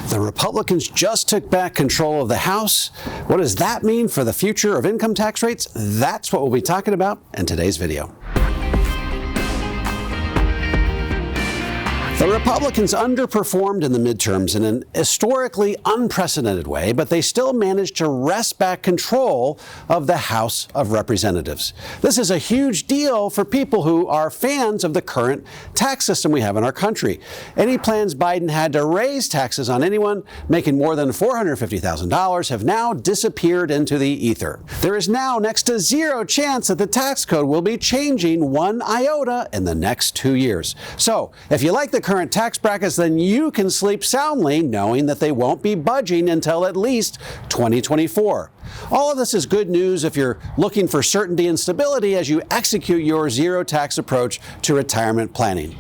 The Republicans just took back control of the House. What does that mean for the future of income tax rates? That's what we'll be talking about in today's video. The Republicans underperformed in the midterms in an historically unprecedented way, but they still managed to wrest back control of the House of Representatives. This is a huge deal for people who are fans of the current tax system we have in our country. Any plans Biden had to raise taxes on anyone making more than $450,000 have now disappeared into the ether. There is now next to zero chance that the tax code will be changing one iota in the next 2 years. So, if you like the current tax brackets, then you can sleep soundly knowing that they won't be budging until at least 2024. All of this is good news if you're looking for certainty and stability as you execute your zero tax approach to retirement planning.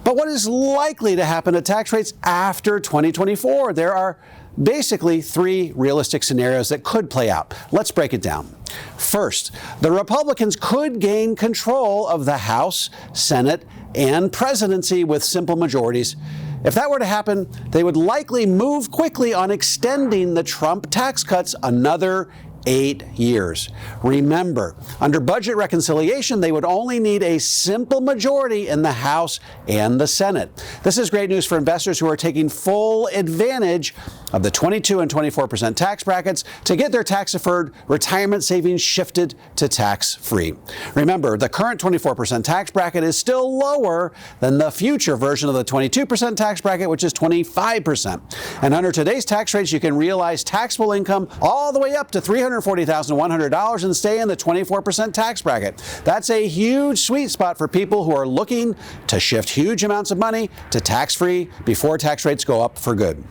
But what is likely to happen to tax rates after 2024? There are basically three realistic scenarios that could play out. Let's break it down. First, the Republicans could gain control of the House, Senate, and Presidency with simple majorities. If that were to happen, they would likely move quickly on extending the Trump tax cuts another 8 years. Remember, under budget reconciliation, they would only need a simple majority in the House and the Senate. This is great news for investors who are taking full advantage of the 22 and 24% tax brackets to get their tax-deferred retirement savings shifted to tax-free. Remember, the current 24% tax bracket is still lower than the future version of the 22% tax bracket, which is 25%. And under today's tax rates, you can realize taxable income all the way up to $340,100 and stay in the 24% tax bracket. That's a huge sweet spot for people who are looking to shift huge amounts of money to tax-free before tax rates go up for good.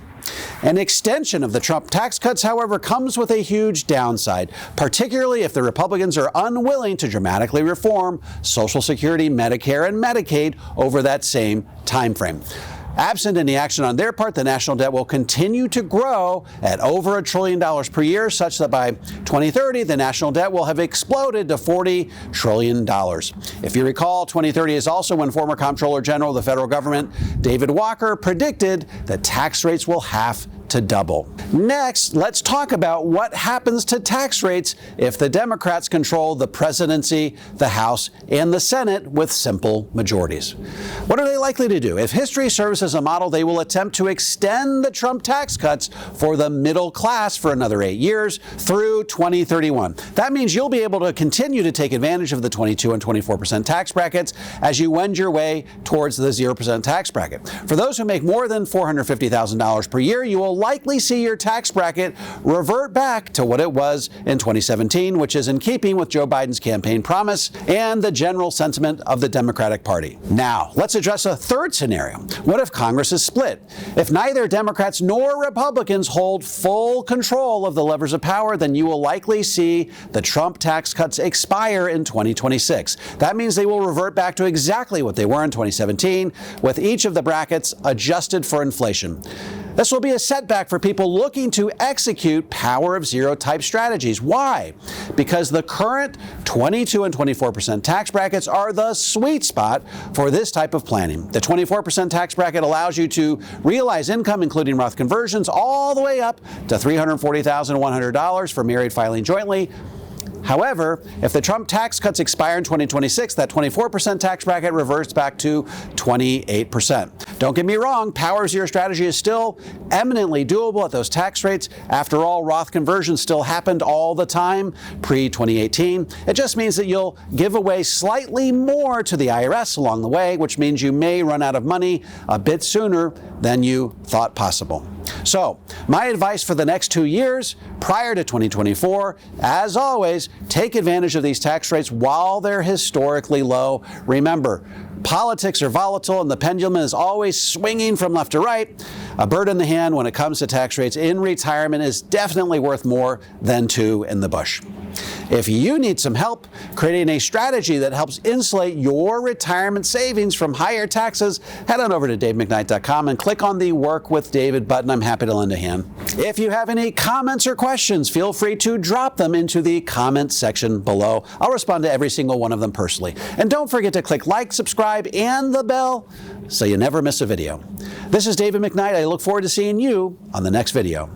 An extension of the Trump tax cuts, however, comes with a huge downside, particularly if the Republicans are unwilling to dramatically reform Social Security, Medicare, and Medicaid over that same time frame. Absent any action on their part, the national debt will continue to grow at over $1 trillion per year, such that by 2030, the national debt will have exploded to $40 trillion. If you recall, 2030 is also when former Comptroller General of the federal government, David Walker, predicted that tax rates will have to double. Next, let's talk about what happens to tax rates if the Democrats control the presidency, the House, and the Senate with simple majorities. What are they likely to do? If history serves as a model, they will attempt to extend the Trump tax cuts for the middle class for another 8 years through 2031. That means you'll be able to continue to take advantage of the 22 and 24% tax brackets as you wend your way towards the 0% tax bracket. For those who make more than $450,000 per year, you will likely see your tax bracket revert back to what it was in 2017, which is in keeping with Joe Biden's campaign promise and the general sentiment of the Democratic Party. Now, let's address a third scenario. What if Congress is split? If neither Democrats nor Republicans hold full control of the levers of power, then you will likely see the Trump tax cuts expire in 2026. That means they will revert back to exactly what they were in 2017, with each of the brackets adjusted for inflation. This will be a setback for people looking to execute power of zero type strategies. Why? Because the current 22 and 24% tax brackets are the sweet spot for this type of planning. The 24% tax bracket allows you to realize income, including Roth conversions, all the way up to $340,100 for married filing jointly. However, if the Trump tax cuts expire in 2026, that 24% tax bracket reverts back to 28%. Don't get me wrong, power of zero strategy is still eminently doable at those tax rates. After all, Roth conversions still happened all the time pre-2018. It just means that you'll give away slightly more to the IRS along the way, which means you may run out of money a bit sooner than you thought possible. So, my advice for the next 2 years, prior to 2024, as always, take advantage of these tax rates while they're historically low. Remember, politics are volatile and the pendulum is always swinging from left to right. A bird in the hand when it comes to tax rates in retirement is definitely worth more than two in the bush. If you need some help creating a strategy that helps insulate your retirement savings from higher taxes, head on over to davemcknight.com and click on the Work with David button. I'm happy to lend a hand. If you have any comments or questions, feel free to drop them into the comment section below. I'll respond to every single one of them personally. And don't forget to click like, subscribe, and the bell so you never miss a video. This is David McKnight. I look forward to seeing you on the next video.